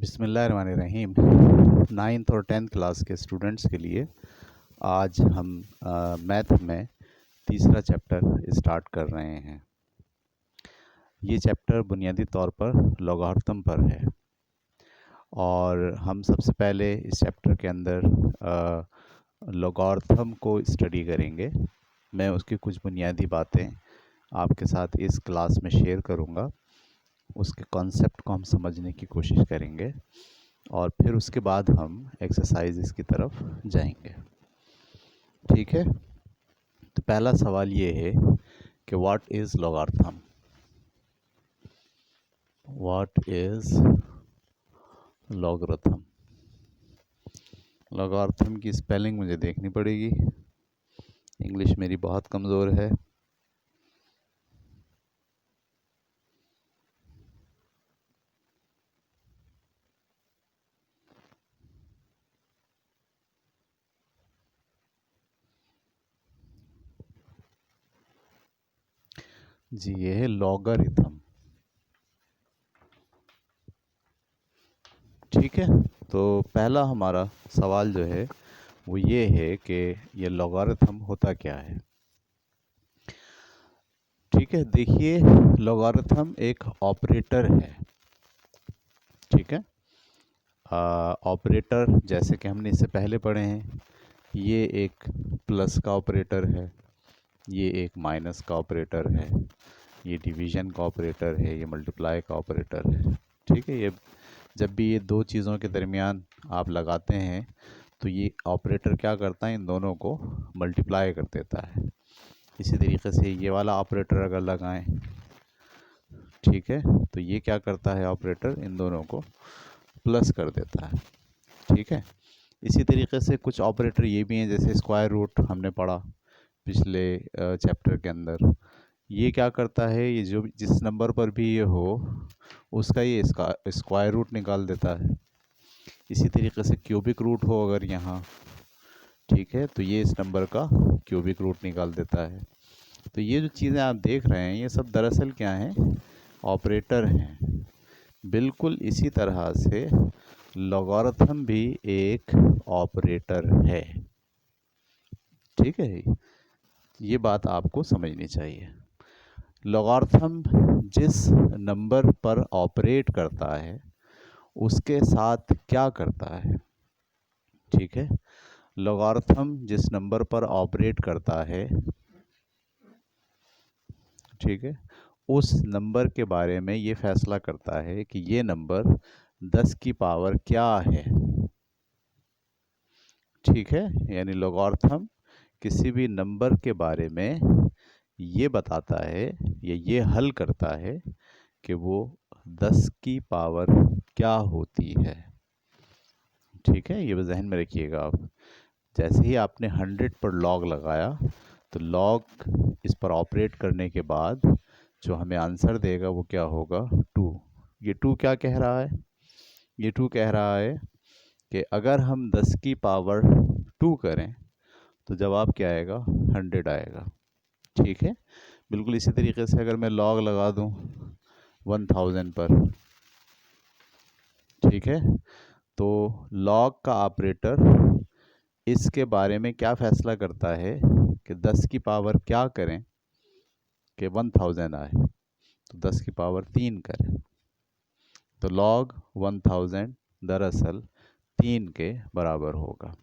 बिस्मिल्लाहिर्रहमानिर्रहीम। 9th और 10th class के स्टूडेंट्स के लिए आज हम मैथ में तीसरा चैप्टर स्टार्ट कर रहे हैं। ये चैप्टर बुनियादी तौर पर लॉगरिथम पर है और हम सबसे पहले इस चैप्टर के अंदर लॉगरिथम को स्टडी करेंगे। मैं उसकी कुछ बुनियादी बातें आपके साथ इस क्लास में शेयर करूँगा। उसके कॉन्सेप्ट को हम समझने की कोशिश करेंगे और फिर उसके बाद हम एक्सरसाइजेस की तरफ जाएंगे। ठीक है, तो पहला सवाल ये है कि what is logarithm. What is logarithm. Logarithm की स्पेलिंग मुझे देखनी पड़ेगी, इंग्लिश मेरी बहुत कमज़ोर है। जी, ये है लॉगरिथम। ठीक है, तो पहला हमारा सवाल जो है वो ये है कि ये लॉगरिथम होता क्या है। ठीक है, देखिए लॉगरिथम एक ऑपरेटर है। ठीक है, ऑपरेटर जैसे कि हमने इससे पहले पढ़े हैं, ये एक प्लस का ऑपरेटर है, ये एक माइनस का ऑपरेटर है, ये डिवीज़न का ऑपरेटर है, ये मल्टीप्लाई का ऑपरेटर है। ठीक है, ये जब भी ये दो चीज़ों के दरमियान आप लगाते हैं तो ये ऑपरेटर क्या करता है, इन दोनों को मल्टीप्लाई कर देता है। इसी तरीके से ये वाला ऑपरेटर अगर लगाएं, ठीक है, तो ये क्या करता है, ऑपरेटर इन दोनों को प्लस कर देता है। ठीक है, इसी तरीके से कुछ ऑपरेटर ये भी हैं, जैसे स्क्वायर रूट हमने पढ़ा पिछले चैप्टर के अंदर। ये क्या करता है, ये जो जिस नंबर पर भी ये हो उसका ये इसका स्क्वायर रूट निकाल देता है। इसी तरीके से क्यूबिक रूट हो अगर यहाँ, ठीक है, तो ये इस नंबर का क्यूबिक रूट निकाल देता है। तो ये जो चीज़ें आप देख रहे हैं ये सब दरअसल क्या हैं, ऑपरेटर हैं। बिल्कुल इसी तरह से लॉगरिथम भी एक ऑपरेटर है। ठीक है, ये बात आपको समझनी चाहिए। लॉगरिथम जिस नंबर पर ऑपरेट करता है उसके साथ क्या करता है। ठीक है, लॉगरिथम जिस नंबर पर ऑपरेट करता है, ठीक है, उस नंबर के बारे में ये फैसला करता है कि ये नंबर 10 की पावर क्या है। ठीक है, यानी लॉगरिथम किसी भी नंबर के बारे में ये बताता है या ये हल करता है कि वो 10 की पावर क्या होती है। ठीक है, ये जहन में रखिएगा आप। जैसे ही आपने 100 पर लॉग लगाया तो लॉग इस पर ऑपरेट करने के बाद जो हमें आंसर देगा वो क्या होगा, 2। ये 2 क्या कह रहा है, ये 2 कह रहा है कि अगर हम 10 की पावर 2 करें तो जवाब क्या आएगा, 100 आएगा। ठीक है, बिल्कुल इसी तरीके से अगर मैं लॉग लगा दूं 1000 पर, ठीक है, तो लॉग का ऑपरेटर इसके बारे में क्या फैसला करता है कि 10 की पावर क्या करें कि 1000 आए, तो 10 की पावर 3 करें। तो लॉग 1000 दरअसल 3 के बराबर होगा।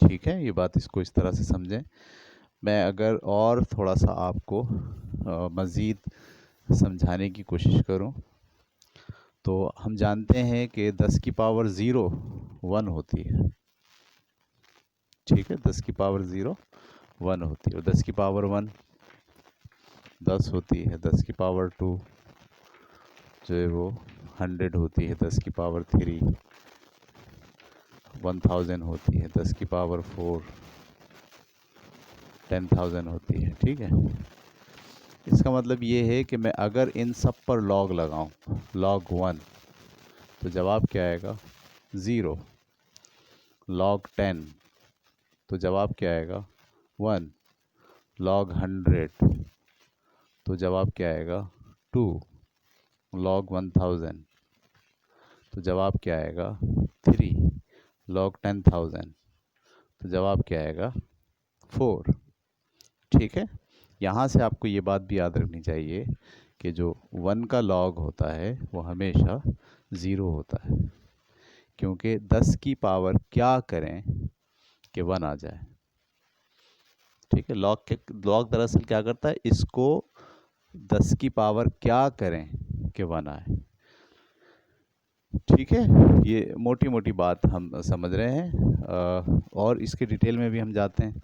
ठीक है, ये बात इसको इस तरह से समझें। मैं अगर और थोड़ा सा आपको मज़ीद समझाने की कोशिश करूं तो हम जानते हैं कि 10 की पावर 0 1 होती है। ठीक है, 10 की पावर 0 1 होती है और 10 की पावर 1 10 होती है। 10 की पावर 2 जो है वो 100 होती है। 10 की पावर 3 1000 होती है। 10 की पावर 4 10,000 होती है। ठीक है, इसका मतलब ये है कि मैं अगर इन सब पर लॉग लगाऊं, लॉग 1, तो जवाब क्या आएगा, 0। लॉग 10 तो जवाब क्या आएगा, 1। लॉग 100 तो जवाब क्या आएगा, 2। लॉग 1000 तो जवाब क्या आएगा 3। log 10,000 तो जवाब क्या आएगा 4। ठीक है, यहाँ से आपको ये बात भी याद रखनी चाहिए कि जो 1 का log होता है वो हमेशा 0 होता है, क्योंकि 10 की पावर क्या करें कि 1 आ जाए। ठीक है, लॉग दरअसल क्या करता है, इसको 10 की पावर क्या करें कि 1 आए। ठीक है, ये मोटी मोटी बात हम समझ रहे हैं, और इसके डिटेल में भी हम जाते हैं।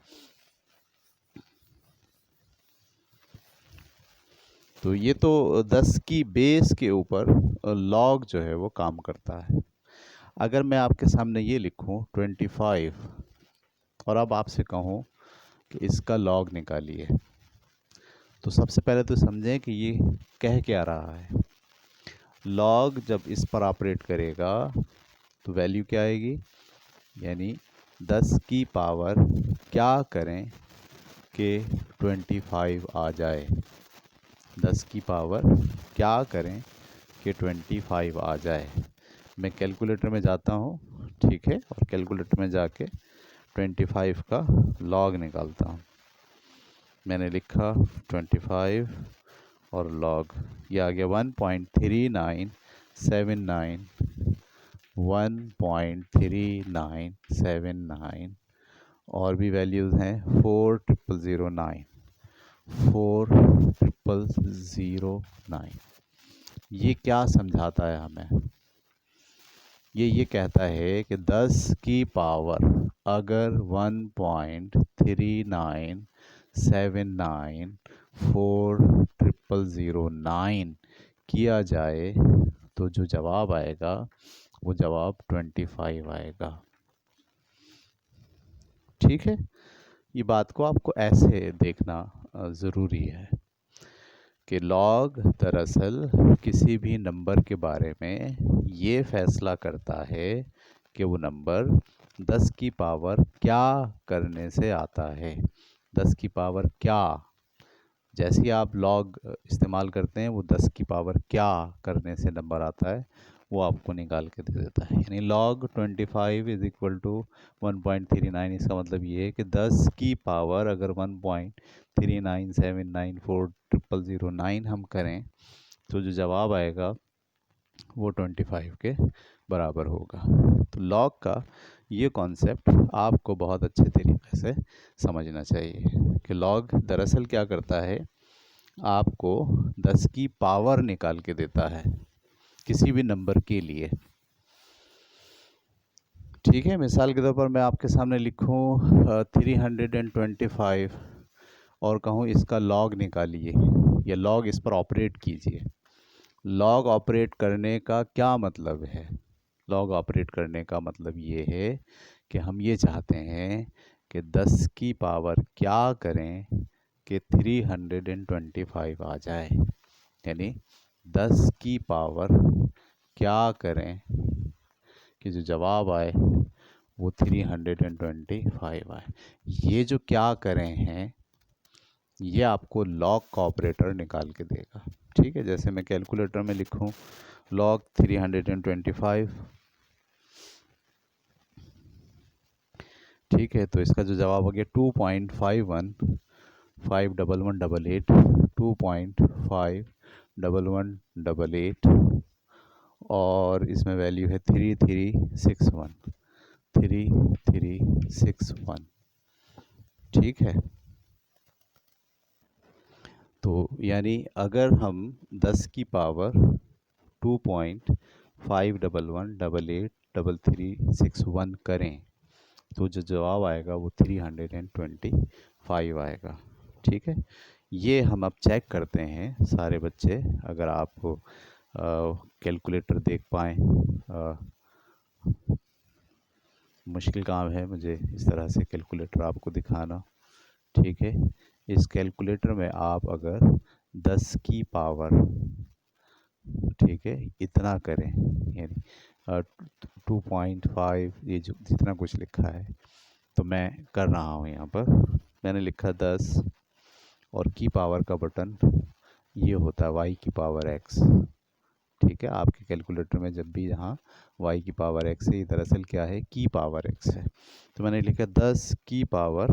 तो ये तो 10 की बेस के ऊपर लॉग जो है वो काम करता है। अगर मैं आपके सामने ये लिखूं 25 और अब आपसे कहूं कि इसका लॉग निकालिए, तो सबसे पहले तो समझें कि ये कह क्या रहा है। लॉग जब इस पर ऑपरेट करेगा तो वैल्यू क्या आएगी, यानी 10 की पावर क्या करें कि 25 आ जाए। 10 की पावर क्या करें कि 25 आ जाए। मैं कैलकुलेटर में जाता हूँ, ठीक है, और कैलकुलेटर में जाके 25 का लॉग निकालता हूँ। मैंने लिखा 25 और लॉग, ये आ गया 1.3979, 1.3979, और भी वैल्यूज़ हैं 40009, 40009। ये क्या समझाता है हमें, ये कहता है कि 10 की पावर अगर 1.3979 किया जाए तो जो जवाब आएगा वो जवाब 25 आएगा। ठीक है, ये बात को आपको ऐसे देखना ज़रूरी है कि लॉग दरअसल किसी भी नंबर के बारे में ये फैसला करता है कि वो नंबर 10 की पावर क्या करने से आता है। 10 की पावर क्या, जैसे ही आप लॉग इस्तेमाल करते हैं वो 10 की पावर क्या करने से नंबर आता है वो आपको निकाल के दे देता है। यानी log 25 इज इक्वल टू 1.39। इसका मतलब ये है कि 10 की पावर अगर 1.39794009 हम करें तो जो जवाब आएगा वो 25 के बराबर होगा। तो लॉग का ये कॉन्सेप्ट आपको बहुत अच्छे तरीके से समझना चाहिए कि लॉग दरअसल क्या करता है, आपको 10 की पावर निकाल के देता है किसी भी नंबर के लिए। ठीक है, मिसाल के तौर पर मैं आपके सामने लिखूं 325 और कहूं इसका लॉग निकालिए या लॉग इस पर ऑपरेट कीजिए। लॉग ऑपरेट करने का क्या मतलब है, लॉग ऑपरेट करने का मतलब ये है कि हम ये चाहते हैं कि 10 की पावर क्या करें कि 325 आ जाए। यानी 10 की पावर क्या करें कि जो जवाब आए वो 325 आए। ये जो क्या करें हैं ये आपको लॉग का ऑपरेटर निकाल के देगा। ठीक है, जैसे मैं कैलकुलेटर में लिखूं log 325, ठीक है, तो इसका जो जवाब आ गया 2.515188, 2.511188, और इसमें वैल्यू है 3361, 3361। ठीक है, तो यानी अगर हम 10 की पावर 2.5111883361 करें तो जो जवाब आएगा वो 325 आएगा। ठीक है, ये हम अब चेक करते हैं सारे बच्चे, अगर आप कैलकुलेटर देख पाएँ। मुश्किल काम है मुझे इस तरह से कैलकुलेटर आपको दिखाना। ठीक है, इस कैलकुलेटर में आप अगर 10 की पावर, ठीक है, इतना करें, यानी 2.5, ये जो जितना कुछ लिखा है तो मैं कर रहा हूँ यहाँ पर। मैंने लिखा 10 और की पावर का बटन ये होता है y की पावर x। ठीक है, आपके कैलकुलेटर में जब भी यहाँ y की पावर x है, ये दरअसल क्या है, की पावर x है। तो मैंने लिखा 10 की पावर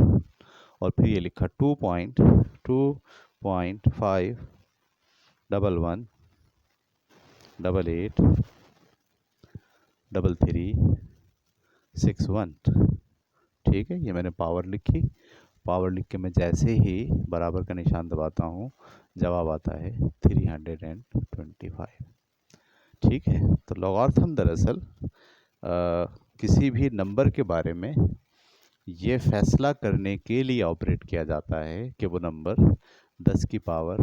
और फिर ये लिखा 2.511883361। ठीक है, ये मैंने पावर लिखी। पावर लिख के मैं जैसे ही बराबर का निशान दबाता हूँ, जवाब आता है 325। ठीक है, तो लॉगरिथम दरअसल किसी भी नंबर के बारे में ये फैसला करने के लिए ऑपरेट किया जाता है कि वो नंबर 10 की पावर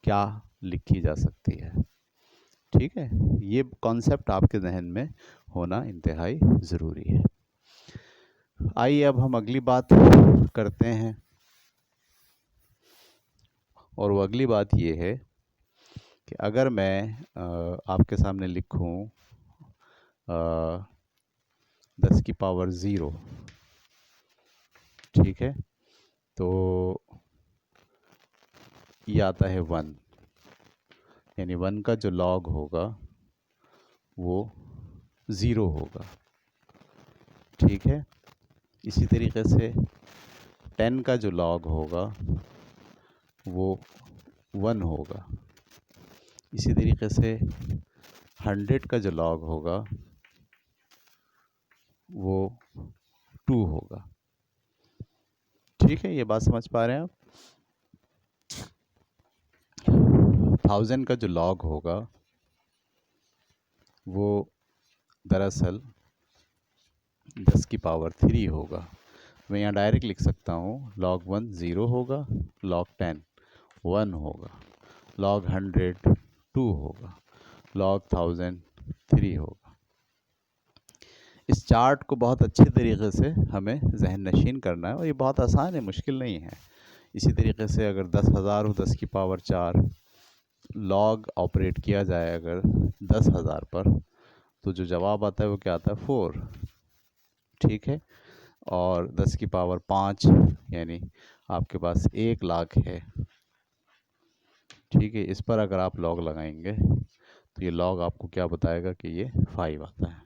क्या लिखी जा सकती है। ठीक है, ये कॉन्सेप्ट आपके जहन में होना इंतहाई ज़रूरी है। आइए अब हम अगली बात करते हैं, और वो अगली बात ये है कि अगर मैं आपके सामने लिखूं 10 की पावर 0, ठीक है, तो ये आता है 1, यानी 1 का जो लॉग होगा वो 0 होगा। ठीक है, इसी तरीके से 10 का जो लॉग होगा वो 1 होगा। इसी तरीके से 100 का जो लॉग होगा वो 2 होगा। ठीक है, ये बात समझ पा रहे हैं आप? 1000 का जो लॉग होगा वो दरअसल 10 की पावर 3 होगा। मैं यहाँ डायरेक्ट लिख सकता हूँ, log 1 0 होगा, log 10 1 होगा, log 100 2 होगा, log 1000 3 होगा। इस चार्ट को बहुत अच्छे तरीके से हमें जहन नशीन करना है, और ये बहुत आसान है, मुश्किल नहीं है। इसी तरीके से अगर 10,000 हो 10 की पावर 4, लॉग ऑपरेट किया जाए अगर 10,000 पर, तो जो जवाब आता है वो क्या आता है, 4। ठीक है, और 10 की पावर 5 यानी आपके पास 1 लाख है। ठीक है, इस पर अगर आप लॉग लगाएंगे तो ये लॉग आपको क्या बताएगा कि ये 5 आता है।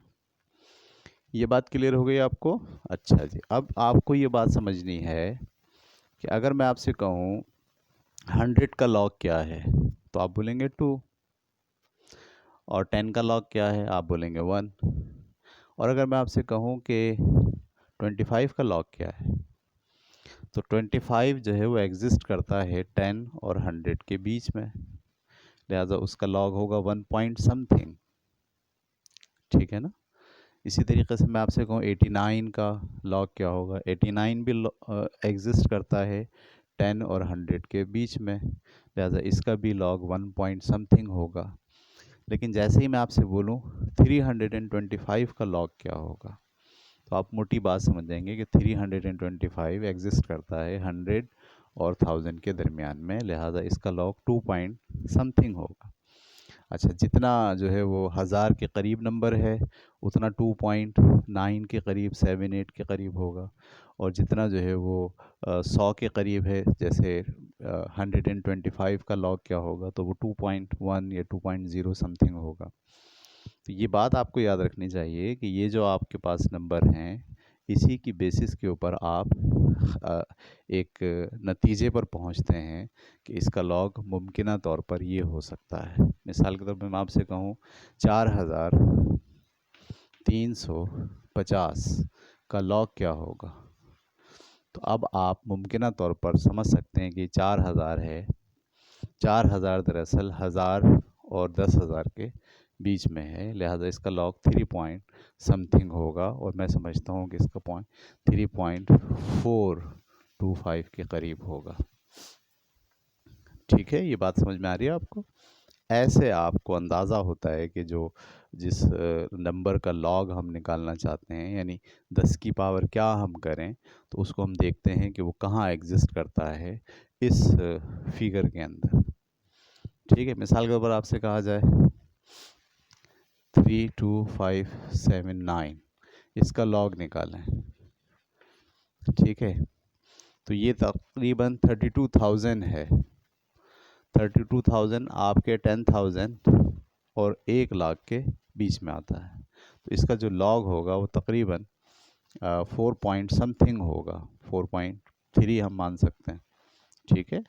ये बात क्लियर हो गई आपको? अच्छा जी, अब आपको ये बात समझनी है कि अगर मैं आपसे कहूँ 100 का लॉग क्या है, तो आप बोलेंगे 2, और 10 का लॉग क्या है, आप बोलेंगे 1। और अगर मैं आपसे कहूँ कि 25 का लॉग क्या है, तो 25 जो है वो एग्जिस्ट करता है 10 और 100 के बीच में, लिहाजा उसका लॉग होगा 1 पॉइंट समथिंग। ठीक है ना? इसी तरीके से मैं आपसे कहूँ 89 का लॉग क्या होगा, 89 भी एग्जिस्ट करता है 10 और 100 के बीच में, लिहाजा इसका भी लॉग 1 पॉइंट समथिंग होगा। लेकिन जैसे ही मैं आपसे बोलूँ 325 का लॉग क्या होगा, तो आप मोटी बात समझ जाएंगे कि 325 एग्जिस्ट करता है 100 और 1000 के दरमियान में, लिहाजा इसका लॉग 2 पॉइंट समथिंग होगा। अच्छा, जितना जो है वो 1000 के करीब नंबर है उतना 2.9 के करीब 78 के करीब होगा, और जितना जो है वो 100 के करीब है, जैसे 125 का लॉग क्या होगा, तो वो 2.1 या 2.0 समथिंग होगा। तो ये बात आपको याद रखनी चाहिए कि ये जो आपके पास नंबर हैं, इसी की बेसिस के ऊपर आप एक नतीजे पर पहुंचते हैं कि इसका लॉग मुमकिना तौर पर ये हो सकता है। मिसाल के तौर पर मैं आपसे कहूँ 4350 का लॉग क्या होगा, तो अब आप मुमकिना तौर पर समझ सकते हैं कि 4000 है। 4000 दरअसल 1000 और 10,000 के बीच में है, लिहाजा इसका लॉग 3 पॉइंट समथिंग होगा, और मैं समझता हूँ कि इसका पॉइंट 3.425 के करीब होगा। ठीक है, ये बात समझ में आ रही है आपको? ऐसे आपको अंदाज़ा होता है कि जिस नंबर का लॉग हम निकालना चाहते हैं, यानी 10 की पावर क्या हम करें, तो उसको हम देखते हैं कि वो कहाँ एग्जिस्ट करता है इस फिगर के अंदर। ठीक है, मिसाल के तौर पर आपसे कहा जाए 32579, इसका लॉग निकालें। ठीक है, तो ये तकरीबन 32,000 है। 32,000 आपके 10,000 और 1 लाख के बीच में आता है। तो इसका जो लॉग होगा वो तकरीबन 4 पॉइंट समथिंग होगा, 4.3 हम मान सकते हैं। ठीक है,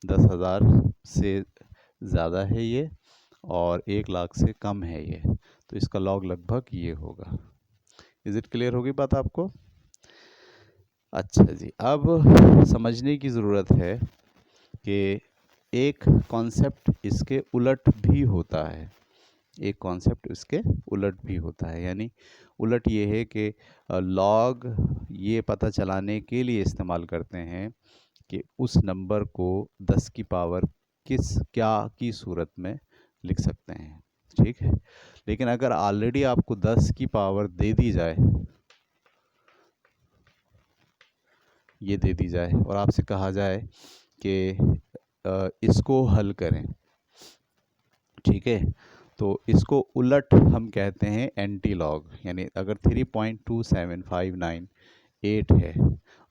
10,000 से ज़्यादा है ये और 1 लाख से कम है ये, तो इसका लॉग लगभग ये होगा। इज़ इट क्लियर होगी बात आपको? अच्छा जी, अब समझने की ज़रूरत है कि एक कॉन्सेप्ट इसके उलट भी होता है, एक कॉन्सेप्ट इसके उलट भी होता है। यानी उलट ये है कि लॉग ये पता चलाने के लिए इस्तेमाल करते हैं कि उस नंबर को 10 की पावर क्या की सूरत में लिख सकते हैं। ठीक है, लेकिन अगर ऑलरेडी आपको 10 की पावर दे दी जाए, ये दे दी जाए और आपसे कहा जाए कि इसको हल करें, ठीक है, तो इसको उलट हम कहते हैं एंटी लॉग। यानी अगर 3.27598 है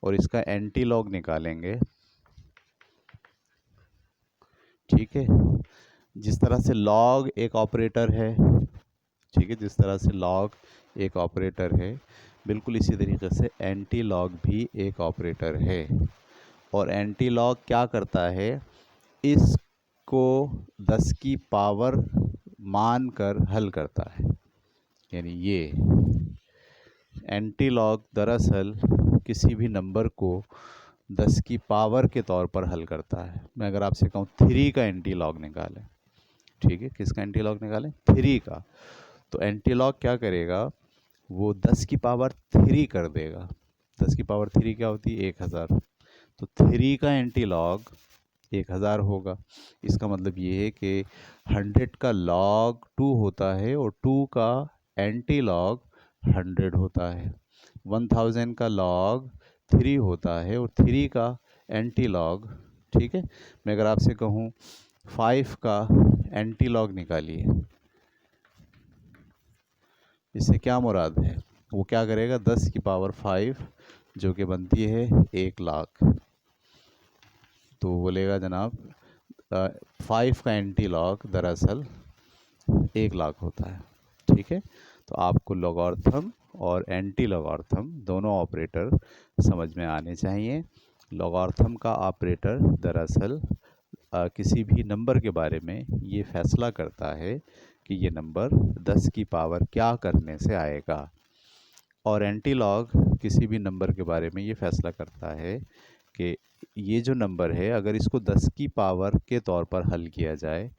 और इसका एंटी लॉग निकालेंगे, ठीक है, जिस तरह से लॉग एक ऑपरेटर है, ठीक है, जिस तरह से लॉग एक ऑपरेटर है, बिल्कुल इसी तरीके से एंटी लॉग भी एक ऑपरेटर है। और एंटी लॉग क्या करता है, इसको 10 की पावर मान कर हल करता है। यानी ये एंटी लॉग दरअसल किसी भी नंबर को 10 की पावर के तौर पर हल करता है। मैं अगर आपसे कहूँ 3 का एंटी लॉग निकालें, ठीक है, किसका एंटी लॉग निकालें? 3 का। तो एंटी लॉग क्या करेगा, वो 10 की पावर 3 कर देगा। 10 की पावर 3 क्या होती है? 1000। तो 3 का एंटी लॉग 1000 होगा। इसका मतलब ये है कि 100 का लॉग 2 होता है और 2 का एंटी लॉग 100 होता है। 1000 का लॉग 3 होता है और 3 का एंटी लॉग, ठीक है, मैं अगर आपसे कहूँ 5 का एंटी लॉग निकालिए, इससे क्या मुराद है? वो क्या करेगा, 10 की पावर 5 जो कि बनती है 1 लाख, तो बोलेगा जनाब 5 का एंटी लॉग दरअसल 1 लाख होता है। ठीक है, तो आपको लॉगरिथम और एंटी लॉगरिथम दोनों ऑपरेटर समझ में आने चाहिए। लॉगरिथम का ऑपरेटर दरअसल किसी भी नंबर के बारे में ये फैसला करता है कि ये नंबर 10 की पावर क्या करने से आएगा, और एंटी लॉग किसी भी नंबर के बारे में ये फैसला करता है कि ये जो नंबर है अगर इसको 10 की पावर के तौर पर हल किया जाए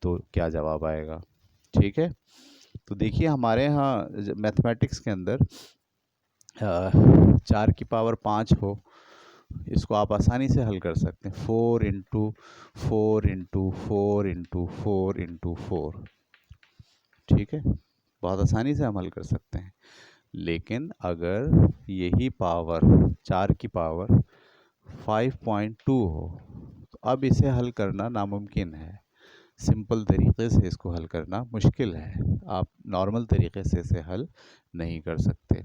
तो क्या जवाब आएगा। ठीक है, तो देखिए हमारे यहाँ मैथमेटिक्स के अंदर 4 की पावर 5 हो, इसको आप आसानी से हल कर सकते हैं, 4 इंटू 4 इंटू 4 इंटू 4 इंटू 4। ठीक है, बहुत आसानी से हम हल कर सकते हैं। लेकिन अगर यही पावर 4 की पावर 5.2 हो तो अब इसे हल करना नामुमकिन है। सिंपल तरीके से इसको हल करना मुश्किल है, आप नॉर्मल तरीके से इसे हल नहीं कर सकते।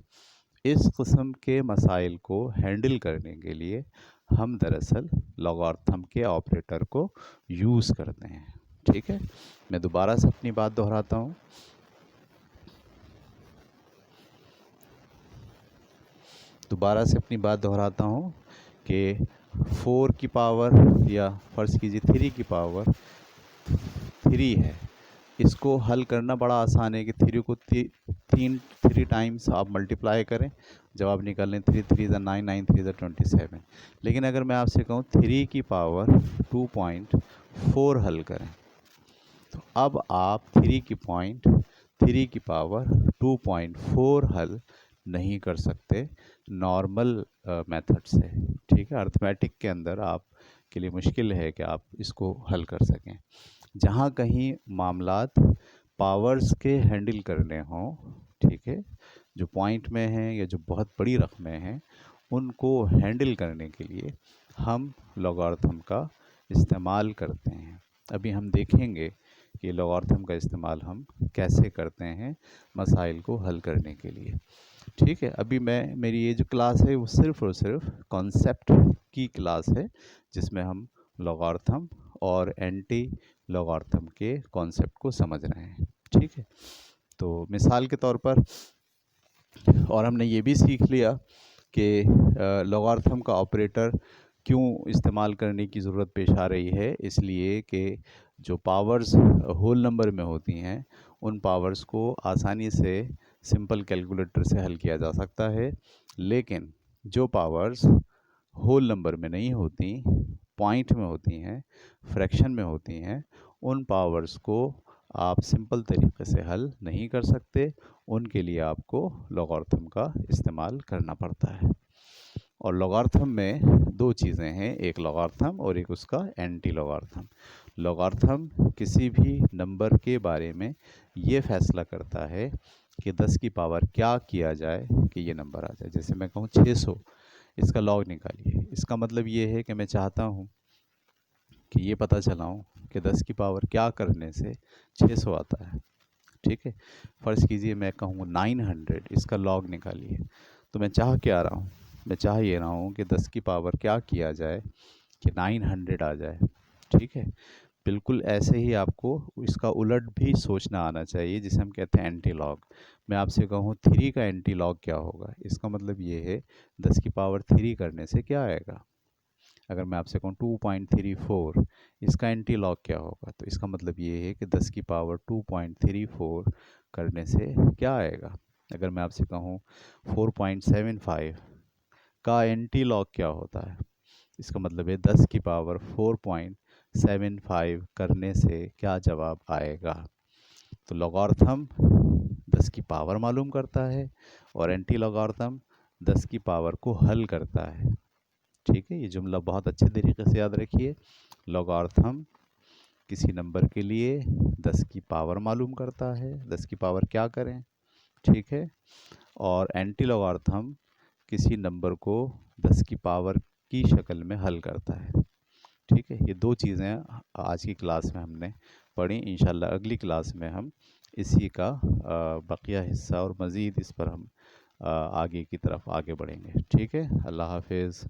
इस किस्म के मसाइल को हैंडल करने के लिए हम दरअसल लॉगरिथम के ऑपरेटर को यूज़ करते हैं। ठीक है, मैं दोबारा से अपनी बात दोहराता हूँ। कि 4 की पावर या फ़र्ज़ कीजिए 3 की पावर 3 है, इसको हल करना बड़ा आसान है कि 3 को 3 टाइम्स आप मल्टीप्लाई करें, जवाब निकालें 3 3 ज़ा 9 9 3 ज़ा 27। लेकिन अगर मैं आपसे कहूँ 3 की पावर 2.4 हल करें, तो अब आप 3 की पावर 2.4 हल नहीं कर सकते नॉर्मल मेथड से। ठीक है, अर्थमेटिक के अंदर आप के लिए मुश्किल है कि आप इसको हल कर सकें। जहाँ कहीं मामलात पावर्स के हैंडल करने हों, ठीक है, जो पॉइंट में हैं या जो बहुत बड़ी रकमें हैं, उनको हैंडल करने के लिए हम लॉगरिथम का इस्तेमाल करते हैं। अभी हम देखेंगे कि लॉगरिथम का इस्तेमाल हम कैसे करते हैं मसाइल को हल करने के लिए। ठीक है, अभी मेरी ये जो क्लास है वो सिर्फ़ और सिर्फ कॉन्सेप्ट की क्लास है, जिसमें हम लॉगरिथम और एंटी लॉगरिथम के कॉन्सेप्ट को समझ रहे हैं। ठीक है। तो मिसाल के तौर पर, और हमने ये भी सीख लिया कि लॉगरिथम का ऑपरेटर क्यों इस्तेमाल करने की ज़रूरत पेश आ रही है। इसलिए कि जो पावर्स होल नंबर में होती हैं उन पावर्स को आसानी से सिंपल कैलकुलेटर से हल किया जा सकता है, लेकिन जो पावर्स होल नंबर में नहीं होती, पॉइंट में होती हैं, फ्रैक्शन में होती हैं, उन पावर्स को आप सिंपल तरीके से हल नहीं कर सकते। उनके लिए आपको लॉगरिथम का इस्तेमाल करना पड़ता है। और लॉगरिथम में दो चीज़ें हैं, एक लॉगरिथम और एक उसका एंटी लॉगरिथम। लॉगरिथम किसी भी नंबर के बारे में ये फैसला करता है कि 10 की पावर क्या किया जाए कि ये नंबर आ जाए। जैसे मैं कहूँ 600, इसका लॉग निकालिए, इसका मतलब ये है कि मैं चाहता हूँ कि ये पता चलाऊँ कि 10 की पावर क्या करने से 600 आता है। ठीक है। फ़र्ज़ कीजिए मैं कहूँ 900, इसका लॉग निकालिए, तो मैं चाह क्या रहा हूँ, मैं चाह ये रहा हूँ कि 10 की पावर क्या किया जाए कि 900 आ जाए। ठीक है। बिल्कुल ऐसे ही आपको इसका उलट भी सोचना आना चाहिए, जिसे हम कहते हैं एंटी लॉग। मैं आपसे कहूँ 3 का एंटी लॉग क्या होगा, इसका मतलब ये है 10 की पावर 3 करने से क्या आएगा। अगर मैं आपसे कहूँ 2.34, इसका एंटी लॉग क्या होगा, तो इसका मतलब ये है कि 10 की पावर 2.34 करने से क्या आएगा। अगर मैं आपसे कहूँ 4.75 का एंटी लॉग क्या होता है, इसका मतलब है 10 की पावर 4.75 करने से क्या जवाब आएगा। तो लॉगरिथम 10 की पावर मालूम करता है और एंटी लॉगरिथम 10 की पावर को हल करता है। ठीक है, ये जुमला बहुत अच्छे तरीके से याद रखिए। लॉगरिथम किसी नंबर के लिए 10 की पावर मालूम करता है, 10 की पावर क्या करें, ठीक है। और एंटी लॉगरिथम किसी नंबर को 10 की पावर की शक्ल में हल करता है। ठीक है, ये दो चीज़ें आज की क्लास में हमने पढ़ी। इंशाल्लाह अगली क्लास में हम इसी का बकिया हिस्सा और मज़ीद इस पर हम आगे की तरफ आगे बढ़ेंगे। ठीक है, अल्लाह हाफिज़।